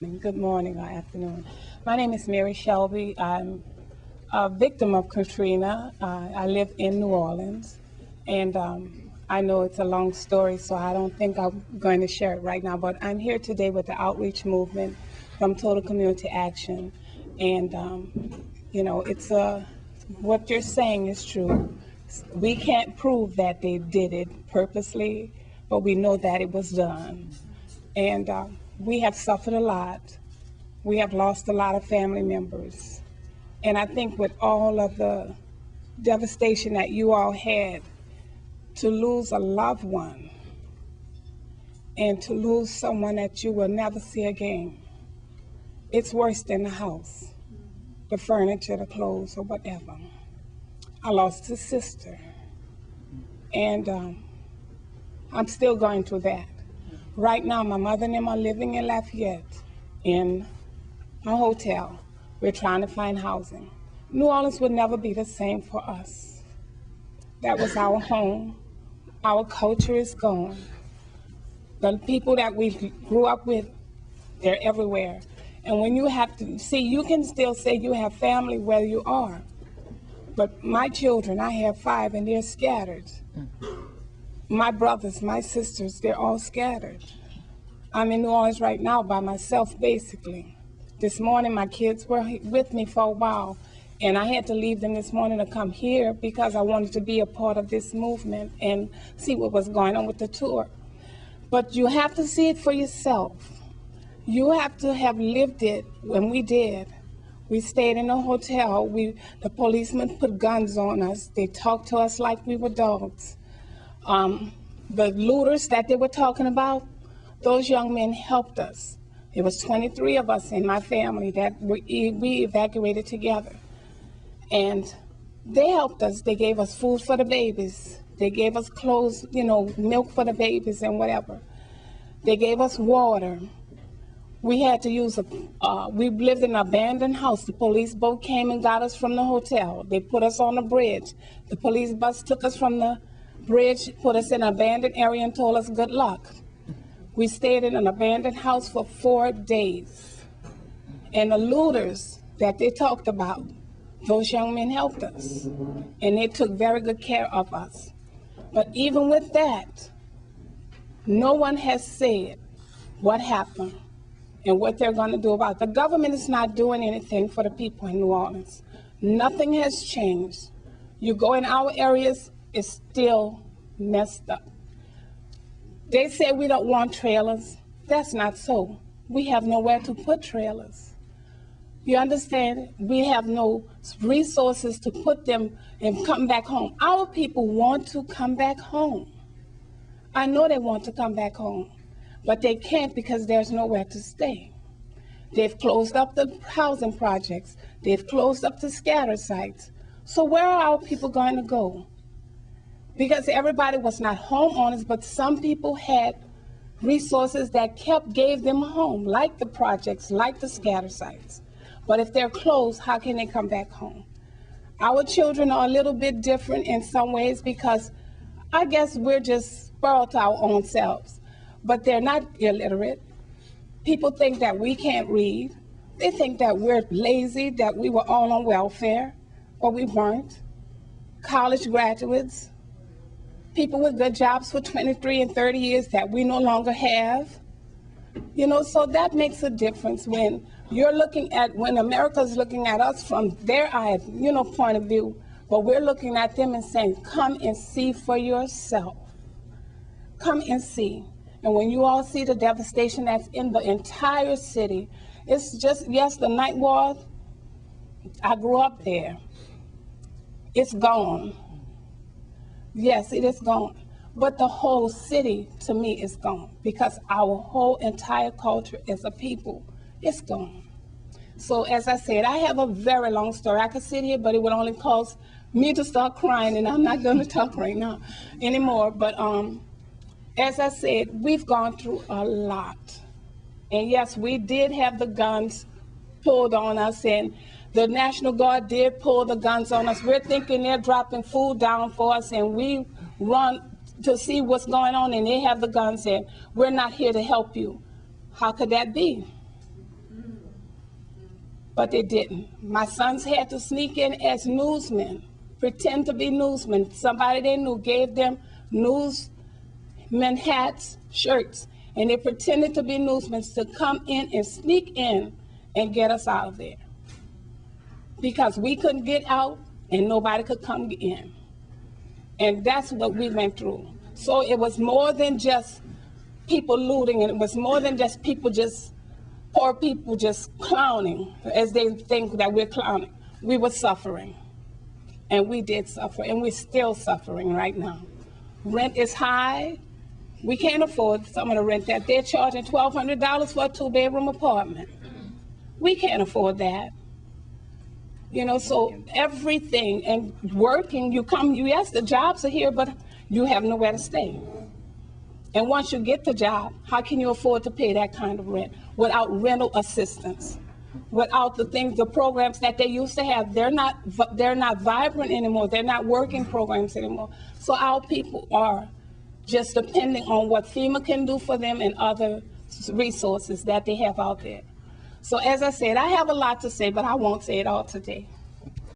Good morning or afternoon. My name is Mary Shelby. I'm a victim of Katrina. I live in New Orleans, and I know it's a long story, so I don't think I'm going to share it right now. But I'm here today with the outreach movement from Total Community Action, and it's what you're saying is true. We can't prove that they did it purposely, but we know that it was done, and we have suffered a lot. We have lost a lot of family members. And I think with all of the devastation that you all had, to lose a loved one and to lose someone that you will never see again, it's worse than the house, the furniture, the clothes, or whatever. I lost a sister, and I'm still going through that. Right now, my mother and them are living in Lafayette in a hotel. We're trying to find housing. New Orleans would never be the same for us. That was our home. Our culture is gone. The people that we grew up with, they're everywhere. And when you have to see, you can still say you have family where you are. But my children, I have 5, and they're scattered. My brothers, my sisters, they're all scattered. I'm in New Orleans right now by myself, basically. This morning, my kids were with me for a while, and I had to leave them this morning to come here because I wanted to be a part of this movement and see what was going on with the tour. But you have to see it for yourself. You have to have lived it when we did. We stayed in a hotel. The policemen put guns on us. They talked to us like we were dogs. The looters that they were talking about, those young men helped us. There was 23 of us in my family that we evacuated together. And they helped us. They gave us food for the babies. They gave us clothes, milk for the babies and whatever. They gave us water. We had to use we lived in an abandoned house. The police boat came and got us from the hotel. They put us on a bridge. The police bus took us from the bridge, put us in an abandoned area and told us good luck. We stayed in an abandoned house for 4 days. And the looters that they talked about, those young men helped us. And they took very good care of us. But even with that, no one has said what happened and what they're going to do about it. The government is not doing anything for the people in New Orleans. Nothing has changed. You go in our areas, it's still messed up. They say we don't want trailers. That's not so. We have nowhere to put trailers. You understand? We have no resources to put them and come back home. Our people want to come back home. I know they want to come back home, but they can't because there's nowhere to stay. They've closed up the housing projects. They've closed up the scatter sites. So where are our people going to go? Because everybody was not homeowners, but some people had resources that gave them a home, like the projects, like the scatter sites. But if they're closed, how can they come back home? Our children are a little bit different in some ways because I guess we're just spoiled to our own selves. But they're not illiterate. People think that we can't read. They think that we're lazy, that we were all on welfare, or we weren't. College graduates, people with good jobs for 23 and 30 years that we no longer have. So that makes a difference when when America's looking at us from their point of view, but we're looking at them and saying, come and see for yourself. Come and see. And when you all see the devastation that's in the entire city, it's just, yes, the Ninth Ward, I grew up there. It's gone. Yes, it is gone. But the whole city, to me, is gone because our whole entire culture as a people is gone. So as I said, I have a very long story. I could sit here, but it would only cause me to start crying, and I'm not going to talk right now anymore. But as I said, we've gone through a lot. And yes, we did have the guns pulled on us, and the National Guard did pull the guns on us. We're thinking they're dropping food down for us, and we run to see what's going on, and they have the guns, and we're not here to help you. How could that be? but they didn't. My sons had to sneak in as newsmen, pretend to be newsmen. Somebody they knew gave them newsmen hats, shirts, and they pretended to be newsmen to come in and sneak in and get us out of there. Because we couldn't get out and nobody could come in. And that's what we went through. So it was more than just people looting, and it was more than just people poor people just clowning, as they think that we're clowning. We were suffering, and we did suffer, and we're still suffering right now. Rent is high. We can't afford some of the rent that they're charging $1,200 for a 2-bedroom apartment. We can't afford that. You know, so everything, and working, yes, the jobs are here, but you have nowhere to stay. And once you get the job, how can you afford to pay that kind of rent without rental assistance, without the programs that they used to have? They're not vibrant anymore. They're not working programs anymore. So our people are just depending on what FEMA can do for them and other resources that they have out there. So as I said, I have a lot to say, but I won't say it all today.